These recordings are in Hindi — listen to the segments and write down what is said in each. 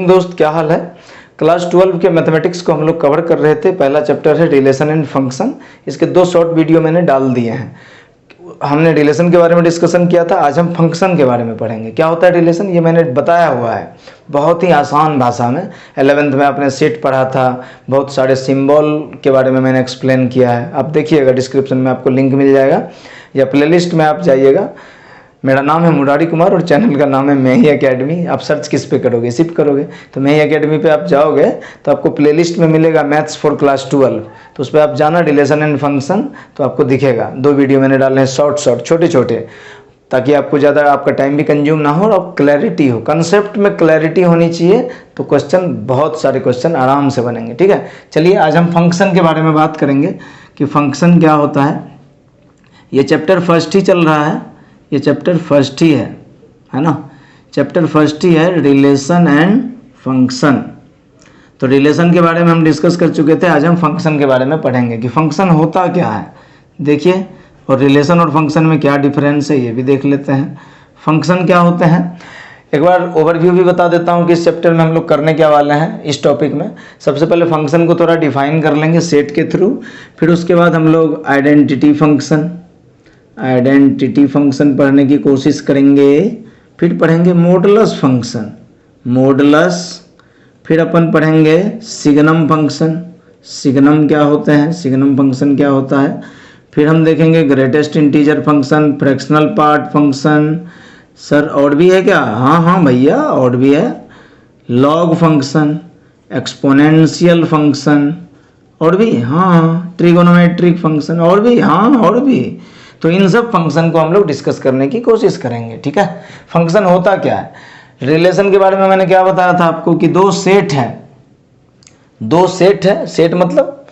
दोस्त क्या हाल है। क्लास 12 के मैथमेटिक्स को हम लोग कवर कर रहे थे। पहला चैप्टर है रिलेशन एंड फंक्शन। इसके 2 शॉर्ट वीडियो मैंने डाल दिए हैं। हमने रिलेशन के बारे में डिस्कशन किया था, आज हम फंक्शन के बारे में पढ़ेंगे। क्या होता है रिलेशन, ये मैंने बताया हुआ है बहुत ही आसान भाषा में। 11th में आपने सेट पढ़ा था, बहुत सारे सिंबल के बारे में मैंने एक्सप्लेन किया है। आप देखिएगा, डिस्क्रिप्शन में आपको लिंक मिल जाएगा या प्लेलिस्ट में आप जाइएगा। मेरा नाम है मुरारी कुमार और चैनल का नाम है मैं ही एकेडमी। आप सर्च किस पे करोगे, इसी पे करोगे तो मैं ही एकेडमी पे आप जाओगे तो आपको प्लेलिस्ट में मिलेगा मैथ्स फॉर क्लास 12। तो उस पर आप जाना, रिलेशन एंड फंक्शन, तो आपको दिखेगा। 2 वीडियो मैंने डाले हैं शॉर्ट छोटे छोटे, ताकि आपको ज़्यादा आपका टाइम भी कंज्यूम ना हो और क्लैरिटी हो। कंसेप्ट में क्लैरिटी होनी चाहिए तो क्वेश्चन, बहुत सारे क्वेश्चन आराम से बनेंगे। ठीक है, चलिए आज हम फंक्शन के बारे में बात करेंगे कि फंक्शन क्या होता है। ये चैप्टर फर्स्ट ही चल रहा है, ये चैप्टर फर्स्ट ही है ना, चैप्टर फर्स्ट ही है, रिलेशन एंड फंक्शन। तो रिलेशन के बारे में हम डिस्कस कर चुके थे, आज हम फंक्शन के बारे में पढ़ेंगे कि फंक्शन होता क्या है। देखिए, और रिलेशन और फंक्शन में क्या डिफरेंस है ये भी देख लेते हैं। फंक्शन क्या होते हैं, एक बार ओवरव्यू भी बता देता हूँ कि इस चैप्टर में हम लोग करने क्या वाले हैं। इस टॉपिक में सबसे पहले फंक्शन को थोड़ा डिफाइन कर लेंगे सेट के थ्रू, फिर उसके बाद हम लोग आइडेंटिटी फंक्शन पढ़ने की कोशिश करेंगे। फिर पढ़ेंगे मॉडुलस फंक्शन, फिर अपन पढ़ेंगे सिग्नम फंक्शन, सिग्नम क्या होते हैं, सिग्नम फंक्शन क्या होता है। फिर हम देखेंगे greatest integer function, fractional part function. Sir और भी है क्या? हाँ भैया और भी है, लॉग फंक्शन, एक्सपोनेंशियल फंक्शन, और भी हाँ, ट्रिगोनोमेट्रिक फंक्शन, और भी हाँ, और भी। तो इन सब फंक्शन को हम लोग डिस्कस करने की कोशिश करेंगे। ठीक है, फंक्शन होता क्या है। रिलेशन के बारे में मैंने क्या बताया था आपको कि 2 सेट है, सेट मतलब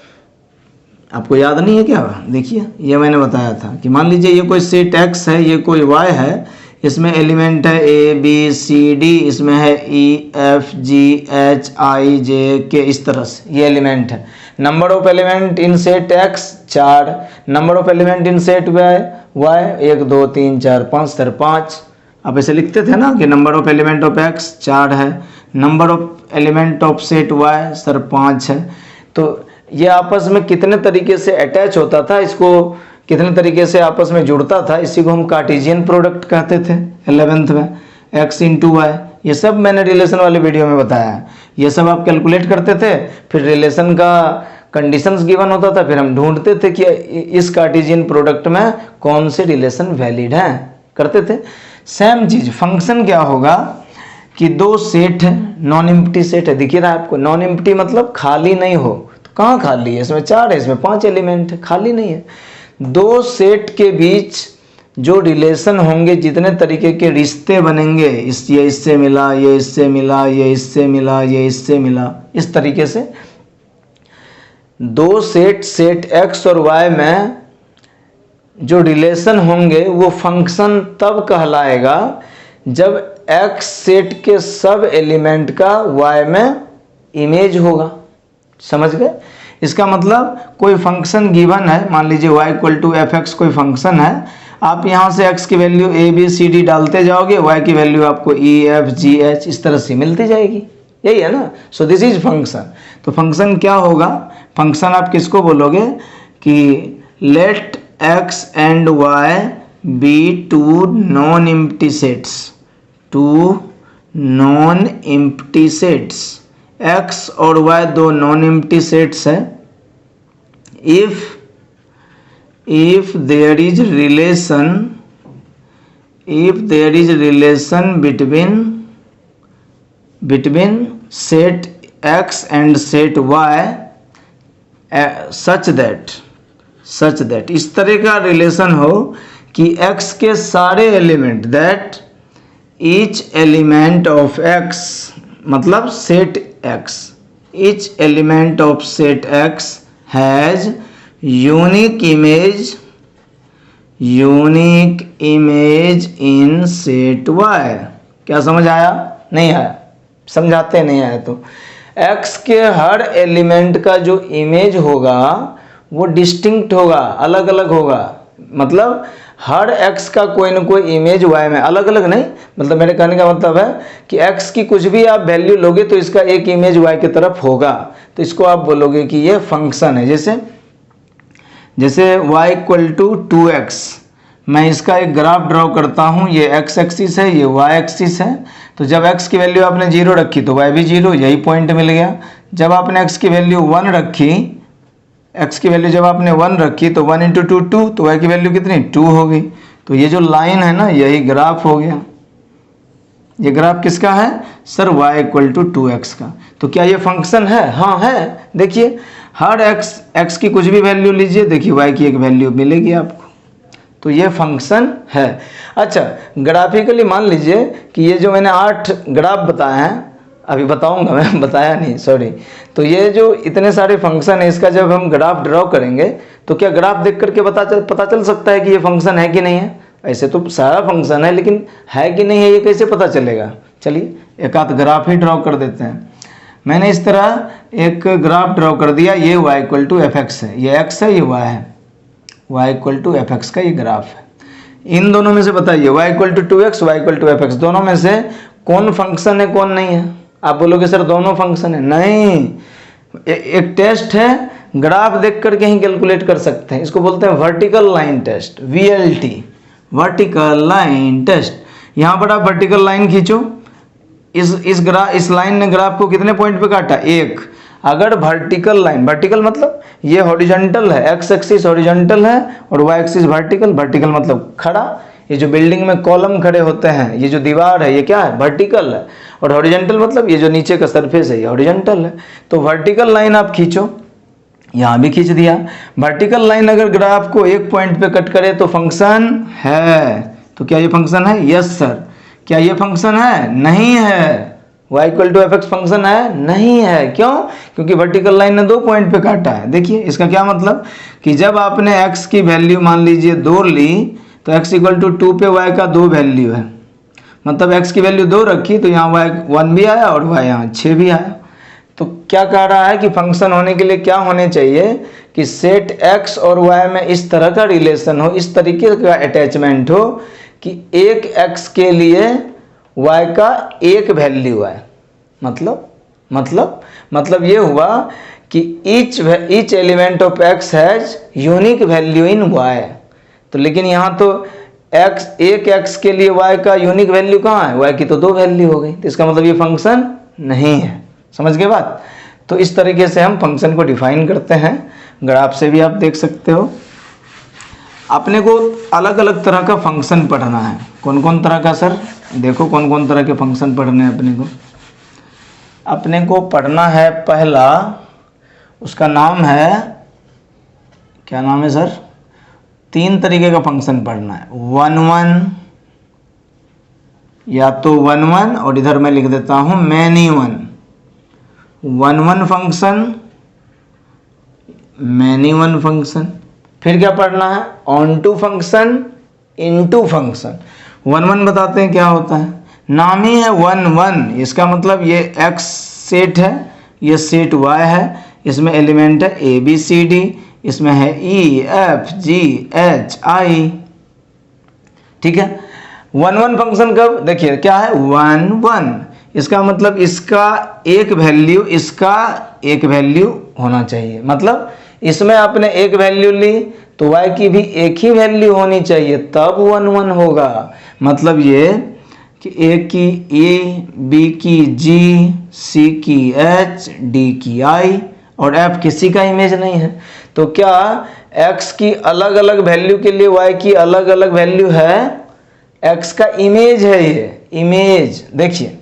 आपको याद नहीं है क्या? देखिए, ये मैंने बताया था कि मान लीजिए ये कोई सेट x है, ये कोई y है, इसमें एलिमेंट है a b c d, इसमें है e f g h i j k, इस तरह से ये एलिमेंट है। Number of element in set x 4, number of element in set y 1 2 3 4 5 sir 5। आप ऐसे लिखते थे ना कि number of element of x 4 है, number of element of set y sir 5 है। तो ये आपस में कितने तरीके से अटैच होता था, इसको कितने तरीके से आपस में जुड़ता था, इसी को हम कार्टेशियन प्रोडक्ट कहते थे 11th में, x इंटू वाई। ये सब मैंने रिलेशन वाले वीडियो में बताया है। ये सब आप कैलकुलेट करते थे, फिर रिलेशन का कंडीशंस गिवन होता था, फिर हम ढूंढते थे कि इस कार्टेशियन प्रोडक्ट में कौन से रिलेशन वैलिड हैं, करते थे। सेम चीज फंक्शन क्या होगा कि 2 सेट है, नॉन एम्प्टी सेट है, दिख रहा है आपको। नॉन एम्प्टी मतलब खाली नहीं हो, तो कहाँ खाली है, इसमें 4 है, इसमें 5 एलिमेंट है, खाली नहीं है। 2 सेट के बीच जो रिलेशन होंगे, जितने तरीके के रिश्ते बनेंगे, ये इससे मिला, ये इससे मिला, ये इससे मिला, ये इससे मिला, इस तरीके से 2 सेट x और y में जो रिलेशन होंगे वो फंक्शन तब कहलाएगा जब x सेट के सब एलिमेंट का y में इमेज होगा। समझ गए? इसका मतलब कोई फंक्शन गिवन है, मान लीजिए y = f(x) कोई फंक्शन है, आप यहाँ से x की value a b c d डालते जाओगे, y की वैल्यू आपको e f g h इस तरह से मिलती जाएगी। यही है ना। So this is function. तो फंक्शन क्या होगा, फंक्शन आप किसको बोलोगे कि let x and y be 2 non empty sets, x और y 2 नॉन एम्प्टी सेट्स है। if there is relation between set x and set y such that इस तरह का रिलेशन हो कि x के सारे element, that each element of x मतलब set x, each element of set x has unique image in set y। क्या समझ आया? नहीं आया? समझाते नहीं आया तो x के हर एलिमेंट का जो इमेज होगा वो डिस्टिंक्ट होगा, अलग अलग होगा। मतलब हर x का कोई ना कोई इमेज y में, अलग अलग नहीं, मतलब मेरे कहने का मतलब है कि x की कुछ भी आप वैल्यू लोगे तो इसका एक इमेज y की तरफ होगा, तो इसको आप बोलोगे कि ये फंक्शन है। जैसे y इक्वल टू 2x, मैं इसका एक ग्राफ ड्रॉ करता हूँ, ये x एक्सिस है, ये y एक्सिस है। तो जब x की वैल्यू आपने 0 रखी तो y भी 0, यही पॉइंट मिल गया। जब आपने x की वैल्यू 1 रखी, x की वैल्यू जब आपने 1 रखी तो 1 इंटू 2 2, तो y की वैल्यू कितनी 2 हो गई। तो ये जो लाइन है ना, यही ग्राफ हो गया। ये ग्राफ किसका है sir? y equal to 2x का। तो क्या ये फंक्शन है? हाँ है। देखिए हर x की कुछ भी वैल्यू लीजिए, देखिए y की एक वैल्यू मिलेगी आपको, तो ये फंक्शन है। अच्छा, ग्राफिकली मान लीजिए कि ये जो मैंने 8 ग्राफ बताए हैं, अभी बताऊंगा मैं, बताया नहीं सॉरी। तो ये जो इतने सारे फंक्शन है, इसका जब हम ग्राफ ड्रॉ करेंगे तो क्या ग्राफ देख करके पता चल सकता है कि ये फंक्शन है कि नहीं है? ऐसे तो सारा फंक्शन है, लेकिन है कि नहीं है ये कैसे पता चलेगा? चलिए एक आध ग्राफ ही ड्रॉ कर देते हैं। मैंने इस तरह एक ग्राफ ड्रॉ कर दिया, ये y equal to f x है, ये x है, ये y है, y equal to f x का ये ग्राफ है। इन दोनों में से बताइए y equal to 2x, y equal to f x, दोनों में से कौन फंक्शन है कौन नहीं है? आप बोलोगे सर दोनों फंक्शन है। नहीं, एक टेस्ट है, ग्राफ देख करके ही कैलकुलेट कर सकते हैं। इसको बोलते हैं vertical line test, VLT, vertical line test. यहाँ पर आप वर्टिकल लाइन खींचो, इस लाइन ने ग्राफ को कितने पॉइंट पे काटा? 1। अगर वर्टिकल लाइन, वर्टिकल मतलब ये हॉरिजॉन्टल है, x एक्सिस हॉरिजॉन्टल है और y एक्सिस वर्टिकल, वर्टिकल मतलब खड़ा। ये जो बिल्डिंग में कॉलम खड़े होते हैं, ये जो दीवार है, ये क्या है? वर्टिकल है। और हॉरिजॉन्टल मतलब ये जो नीचे का सरफेस है, ये हॉरिजॉन्टल है। तो वर्टिकल लाइन आप खींचो, यहाँ भी खींच दिया। वर्टिकल लाइन अगर ग्राफ को एक पॉइंट पे कट करे तो फंक्शन है। तो क्या ये फंक्शन है? Yes sir. क्या ये फंक्शन है? नहीं है। y equal to f x function है? नहीं है। क्यों? क्योंकि वर्टिकल लाइन ने 2 पॉइंट पे काटा है। देखिए इसका क्या मतलब कि जब आपने x की वैल्यू मान लीजिए 2 ली, तो x इक्वल टू 2 पे y का 2 वैल्यू है, मतलब x की वैल्यू 2 रखी तो यहाँ y 1 भी आया और y यहाँ 6 भी आया। तो क्या कह रहा है कि फंक्शन होने के लिए क्या होने चाहिए कि सेट x और y में इस तरह का रिलेशन हो, इस तरीके का अटैचमेंट हो कि एक x के लिए y का एक वैल्यू है। मतलब ये हुआ कि each element of x has unique value in y। तो लेकिन यहाँ तो एक x के लिए y का यूनिक वैल्यू कहाँ है? y की तो 2 वैल्यू हो गई, तो इसका मतलब ये फंक्शन नहीं है। समझ गए बात? तो इस तरीके से हम फंक्शन को डिफाइन करते हैं। ग्राफ से भी आप देख सकते हो। अपने को अलग अलग तरह का फंक्शन पढ़ना है। कौन कौन तरह का सर? देखो कौन कौन तरह के फंक्शन पढ़ने हैं अपने को पढ़ना है। पहला उसका नाम है, क्या नाम है सर? 3 तरीके का फंक्शन पढ़ना है। 1 1, या तो 1 1 और इधर मैं लिख देता हूं मैनी 1। 1 1 function, many 1 function. फिर क्या पढ़ना है? Onto function, into function. 1 1 बताते हैं क्या होता है। नाम ही है 1 1, इसका मतलब ये x सेट है, ये सेट y है, इसमें एलिमेंट है a b c d, इसमें है e f g h i। ठीक है। 1 1 फंक्शन कब? देखिए क्या है 1 1, इसका मतलब इसका एक वैल्यू, इसका एक वैल्यू होना चाहिए। मतलब इसमें आपने एक वैल्यू ली तो y की भी एक ही वैल्यू होनी चाहिए, तब 1 1 होगा। मतलब ये कि a की a, b की g, c की h, d की i और f किसी का इमेज नहीं है। तो क्या x की अलग अलग वैल्यू के लिए y की अलग अलग वैल्यू है? x का इमेज है ये, इमेज। देखिए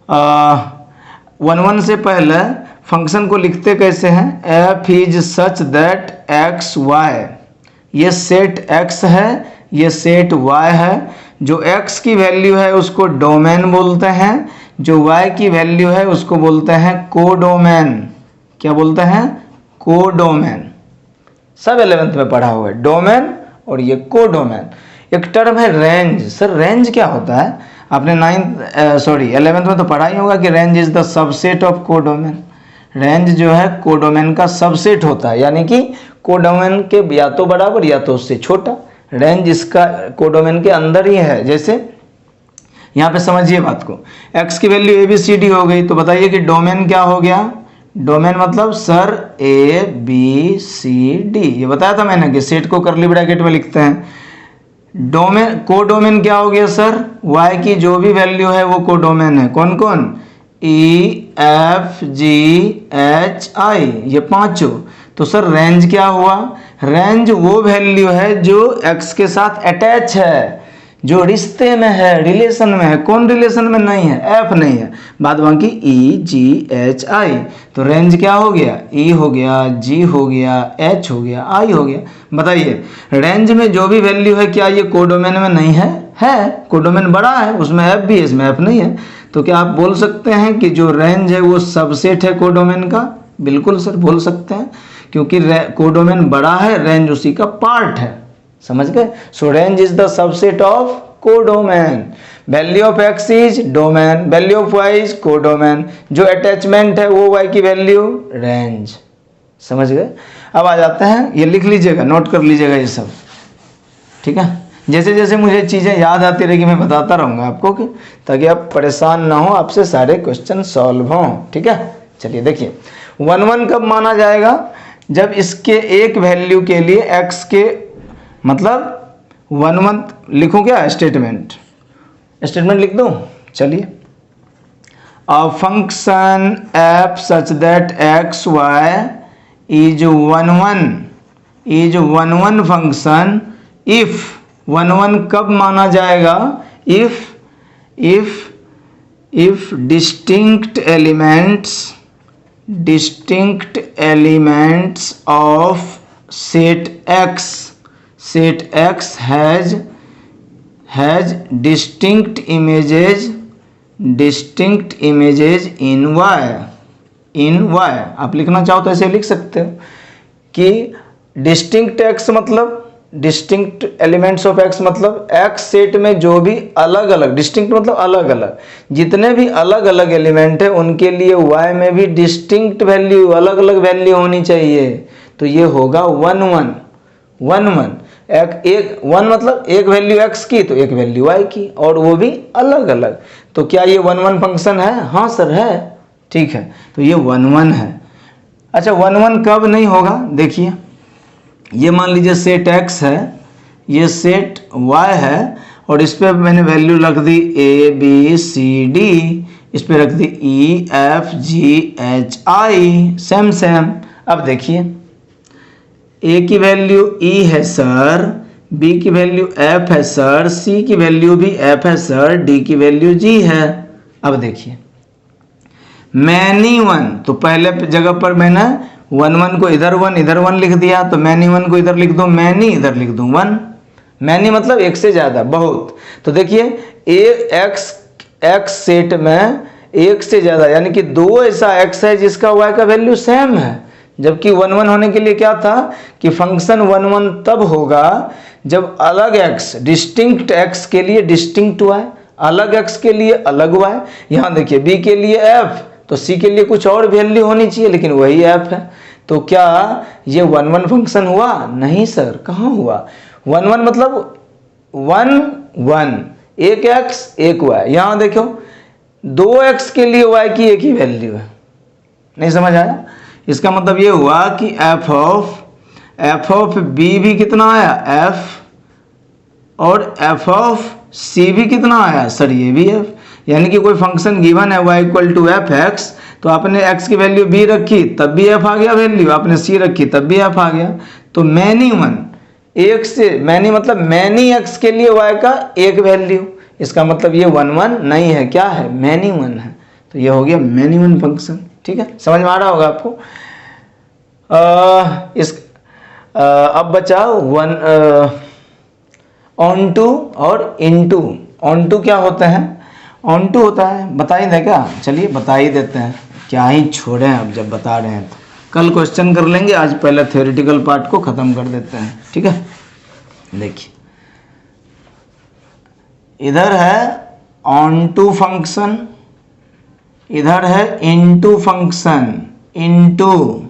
1 1 से पहले फंक्शन को लिखते कैसे हैं? f is such that x y, ये सेट x है, ये सेट y है। जो x की वैल्यू है उसको डोमेन बोलते हैं, जो y की वैल्यू है उसको बोलते हैं कोडोमेन। क्या बोलते हैं? कोडोमेन। सब 11th में पढ़ा हुआ है, डोमेन और ये कोडोमेन। एक टर्म है रेंज। सर रेंज क्या होता है? आपने 11th में तो पढ़ा ही होगा कि range is the subset of codomain. Range जो है कोडोमेन का सबसेट होता है, यानी कि कोडोमेन के या तो बराबर या तो उससे छोटा। रेंज इसका कोडोमेन के अंदर ही है। जैसे यहाँ पे समझिए बात को, x की value A B C D हो गई, तो बताइए कि डोमेन क्या हो गया। डोमेन मतलब sir A B C D, ये बताया था मैंने कि सेट को करली ब्रैकेट में लिखते हैं। डोमेन कोडोमेन क्या हो गया सर, y की जो भी वैल्यू है वो कोडोमेन है। कौन कौन, E F G H I, ये पांचों। तो सर रेंज क्या हुआ, रेंज वो वैल्यू है जो x के साथ अटैच है, जो रिश्ते में है, रिलेशन में है। कौन रिलेशन में नहीं है, f नहीं है, बाद बाकी ई जी एच आई। तो रेंज क्या हो गया, e हो गया, g हो गया, h हो गया, i हो गया। बताइए रेंज में जो भी वैल्यू है क्या ये कोडोमेन में नहीं है, है। कोडोमेन बड़ा है, उसमें f भी है, इसमें f नहीं है। तो क्या आप बोल सकते हैं कि जो रेंज है वो सबसेट है कोडोमेन का, बिल्कुल सर बोल सकते हैं, क्योंकि कोडोमेन बड़ा है, रेंज उसी का पार्ट है। समझ गए। सो range is the subset of codomain. Value of x is domain, value of y is codomain, जो अटैचमेंट है वो y की वैल्यू रेंज। समझ गए। अब आ जाते हैं, ये लिख लीजिएगा, नोट कर लीजिएगा ये सब, ठीक है। जैसे जैसे मुझे चीज़ें याद आती रहेगी मैं बताता रहूँगा आपको, कि ताकि आप परेशान ना हो, आपसे सारे क्वेश्चन सॉल्व हों, ठीक है। चलिए देखिए 1 1 कब माना जाएगा, जब इसके एक वैल्यू के लिए x के मतलब 1 1 लिखूं क्या, स्टेटमेंट लिख दूं। चलिए, a function f such that x Y is 1 1 function if 1 1 कब माना जाएगा, if distinct elements of set x has distinct images in y। आप लिखना चाहो तो ऐसे लिख सकते हो कि डिस्टिंक्ट x मतलब डिस्टिंक्ट एलिमेंट्स ऑफ x मतलब x सेट में जो भी अलग अलग, डिस्टिंक्ट मतलब अलग अलग, जितने भी अलग अलग एलिमेंट है उनके लिए y में भी डिस्टिंक्ट वैल्यू, अलग अलग वैल्यू होनी चाहिए। तो ये होगा 1 1 एक 1 मतलब एक वैल्यू x की तो एक वैल्यू y की, और वो भी अलग अलग। तो क्या ये 1 1 फंक्शन है, हाँ सर है, ठीक है। तो ये 1 1 है। अच्छा 1 1 कब नहीं होगा, देखिए ये मान लीजिए सेट x है, ये सेट y है, और इस पर मैंने वैल्यू रख दी a b c d, इस पर रख दी e f g h i, same. अब देखिए a की वैल्यू e है सर, b की वैल्यू f है सर, c की वैल्यू भी f है सर, d की वैल्यू g है। अब देखिए मैनी 1, तो पहले जगह पर मैंने 1 1 को इधर 1 लिख दिया, तो मैनी 1 को इधर लिख दूं, मैनी इधर लिख दूं 1। मैनी मतलब एक से ज़्यादा, बहुत। तो देखिए x सेट में एक से ज़्यादा, यानी कि 2 ऐसा x है जिसका y का वैल्यू सेम है। जबकि 1 1 होने के लिए क्या था कि फंक्शन 1 1 तब होगा जब अलग x, डिस्टिंक्ट x के लिए डिस्टिंक्ट y, अलग x के लिए अलग y। यहाँ देखिए b के लिए f, तो c के लिए कुछ और वैल्यू होनी चाहिए, लेकिन वही f है। तो क्या ये 1 1 फंक्शन हुआ, नहीं सर, कहाँ हुआ। 1 1 मतलब 1 1, एक x एक y। यहाँ देखो 2x के लिए y की एक ही वैल्यू है, नहीं समझ आया। इसका मतलब ये हुआ कि f ऑफ b भी कितना आया f, और f ऑफ c भी कितना आया सर, ये भी f। यानी कि कोई फंक्शन गिवन है y equal to f x, तो आपने x की वैल्यू b रखी तब भी f आ गया वैल्यू, आपने c रखी तब भी f आ गया। तो मैनी 1, एक से मैनी मतलब मैनी x के लिए y का एक वैल्यू, इसका मतलब ये 1 1 नहीं है, क्या है, मैनी 1 है। तो ये हो गया मैनी 1 फंक्शन, ठीक है, समझ में आ रहा होगा आपको। अब बचा 1 ऑन टू और इनटू। ऑन टू क्या होता है, ऑन टू होता है, बता ही दें क्या, चलिए बता ही देते हैं, क्या ही छोड़ें अब जब बता रहे हैं तो। कल क्वेश्चन कर लेंगे, आज पहले थ्योरेटिकल पार्ट को ख़त्म कर देते हैं, ठीक है। देखिए इधर है ऑन टू फंक्शन, इधर है इनटू फंक्शन। इनटू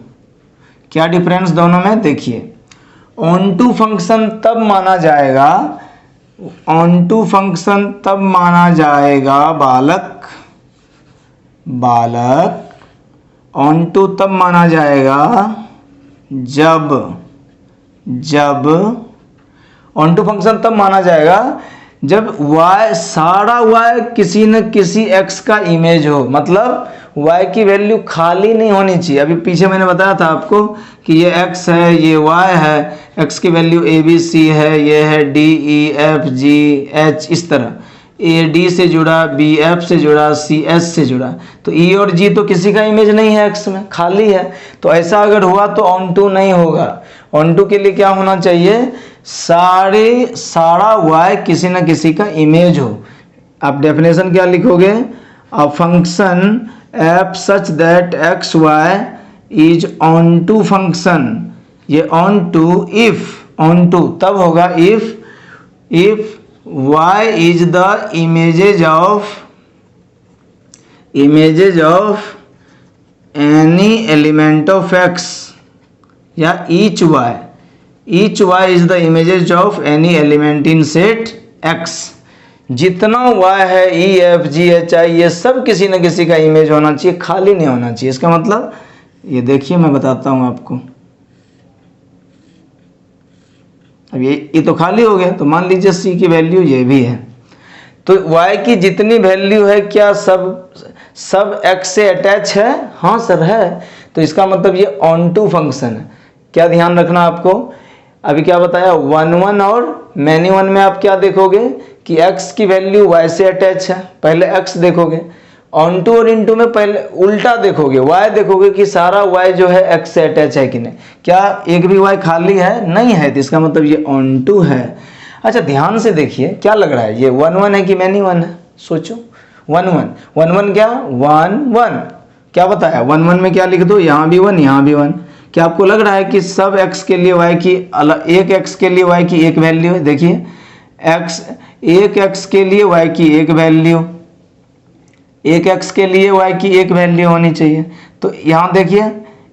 क्या डिफरेंस दोनों में, देखिए ऑन टू फंक्शन तब माना जाएगा, ऑन टू फंक्शन तब माना जाएगा बालक, बालक ऑन टू तब माना जाएगा जब ऑन टू फंक्शन तब माना जाएगा जब y, सारा y किसी न किसी x का इमेज हो, मतलब y की वैल्यू खाली नहीं होनी चाहिए। अभी पीछे मैंने बताया था आपको कि ये x है, ये y है, x की वैल्यू a b c है, ये है d e f g h, इस तरह a d से जुड़ा, b f से जुड़ा, c s से जुड़ा, तो e और g तो किसी का इमेज नहीं है x में, खाली है। तो ऐसा अगर हुआ तो ऑन टू नहीं होगा। ऑन टू के लिए क्या होना चाहिए, सारा y किसी न किसी का इमेज हो। आप डेफिनेशन क्या लिखोगे, a function f such that x Y is onto function, ये onto, if onto तब होगा if y is the images of any element of x, या each y is the images of any element in set x। जितना y है e f g h i ये सब किसी न किसी का इमेज होना चाहिए, खाली नहीं होना चाहिए। इसका मतलब ये देखिए, मैं बताता हूं आपको। अब ये तो खाली हो गया, तो मान लीजिए c की वैल्यू ये भी है, तो y की जितनी वैल्यू है क्या सब x से अटैच है? हाँ सर है। तो इसका मतलब ये ऑन टू फंक्शन है। क्या ध्यान रखना आपको, अभी क्या बताया, 1 1 और मैनी 1 में आप क्या देखोगे कि x की वैल्यू y से अटैच है, पहले x देखोगे। ऑन टू और इन टू में पहले उल्टा देखोगे, y देखोगे कि सारा y जो है x से अटैच है कि नहीं, क्या एक भी y खाली है? नहीं है। तो इसका मतलब ये ऑन टू है। अच्छा ध्यान से देखिए, क्या लग रहा है, ये 1 1 है कि मैनी 1 है? सोचो, 1 1 क्या 1 1, क्या बताया 1 1 में क्या लिख दो, यहाँ भी 1 यहाँ भी 1। क्या आपको लग रहा है कि सब x के लिए y की अलग, एक x के लिए y की एक वैल्यू है? देखिए एक x के लिए y की एक वैल्यू, एक x के लिए y की एक वैल्यू होनी चाहिए। तो यहाँ देखिए,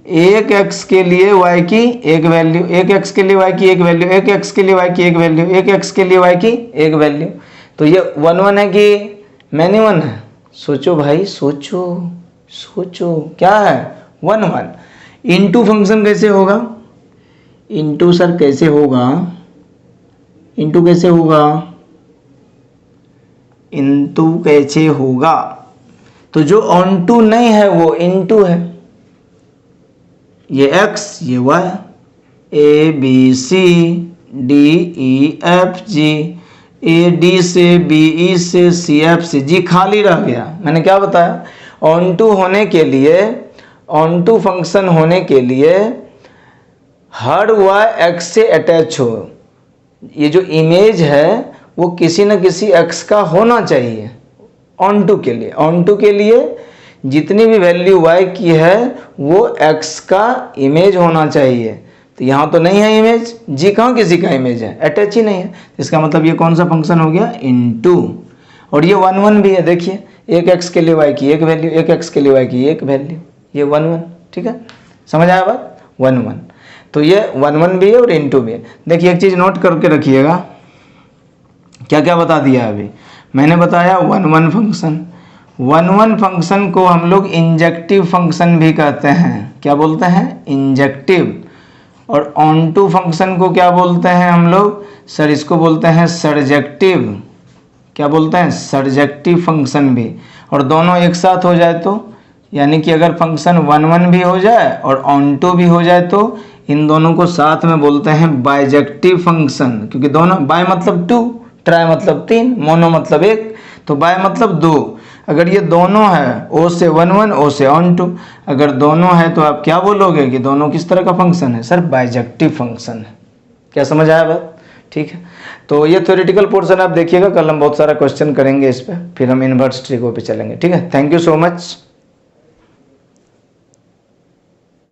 एक x के लिए y की एक वैल्यू, एक x के लिए y की एक वैल्यू, एक x के लिए y की एक वैल्यू, एक x के लिए y की एक वैल्यू। तो ये 1 1 है कि मैनी 1 है? सोचो भाई, सोचो क्या है, 1 1। इनटू फंक्शन कैसे होगा, इनटू सर कैसे होगा, इनटू कैसे होगा, इनटू कैसे होगा? तो जो ऑन टू नहीं है वो इनटू है, ये x ये y, a b c d e f g, a d से b e से c f से g खाली रह गया। मैंने क्या बताया, ऑन टू होने के लिए, ऑन टू फंक्शन होने के लिए हर y x से अटैच हो, ये जो इमेज है वो किसी न किसी x का होना चाहिए ऑन टू के लिए। ऑन टू के लिए जितनी भी वैल्यू y की है वो x का इमेज होना चाहिए। तो यहाँ तो नहीं है इमेज, g कहाँ किसी का इमेज है, अटैच ही नहीं है। इसका मतलब ये कौन सा फंक्शन हो गया, इनटू। और ये 1 1 भी है, देखिए एक x के लिए y की एक वैल्यू, एक x के लिए y की एक वैल्यू, ये 1 1। ठीक है, समझ आया बात, 1 1। तो ये 1 1 भी है और इनटू भी है। देखिए एक चीज़ नोट करके रखिएगा, क्या क्या बता दिया अभी मैंने बताया 1 1 फंक्शन। 1 1 फंक्शन को हम लोग इंजेक्टिव फंक्शन भी कहते हैं। क्या बोलते हैं, इंजेक्टिव। और ऑन टू फंक्शन को क्या बोलते हैं हम लोग, सर इसको बोलते हैं सर्जेक्टिव। क्या बोलते हैं, सर्जेक्टिव फंक्शन भी। और दोनों एक साथ हो जाए तो, यानी कि अगर फंक्शन 1 1 भी हो जाए और ऑन टू भी हो जाए तो इन दोनों को साथ में बोलते हैं बाइजेक्टिव फंक्शन। क्योंकि दोनों, बाय मतलब 2, ट्राई मतलब 3, मोनो मतलब 1, तो बाय मतलब 2। अगर ये दोनों है, ओ से 1 1, ओ से ऑन टू, अगर दोनों है तो आप क्या बोलोगे कि दोनों किस तरह का फंक्शन है, सर बाइजेक्टिव फंक्शन है। क्या समझ आया बात, ठीक है। तो ये थ्योरेटिकल पोर्शन आप देखिएगा, कल हम बहुत सारा क्वेश्चन करेंगे इस पर, फिर हम इन्वर्स ट्रिको पे चलेंगे। ठीक है, थैंक यू सो मच।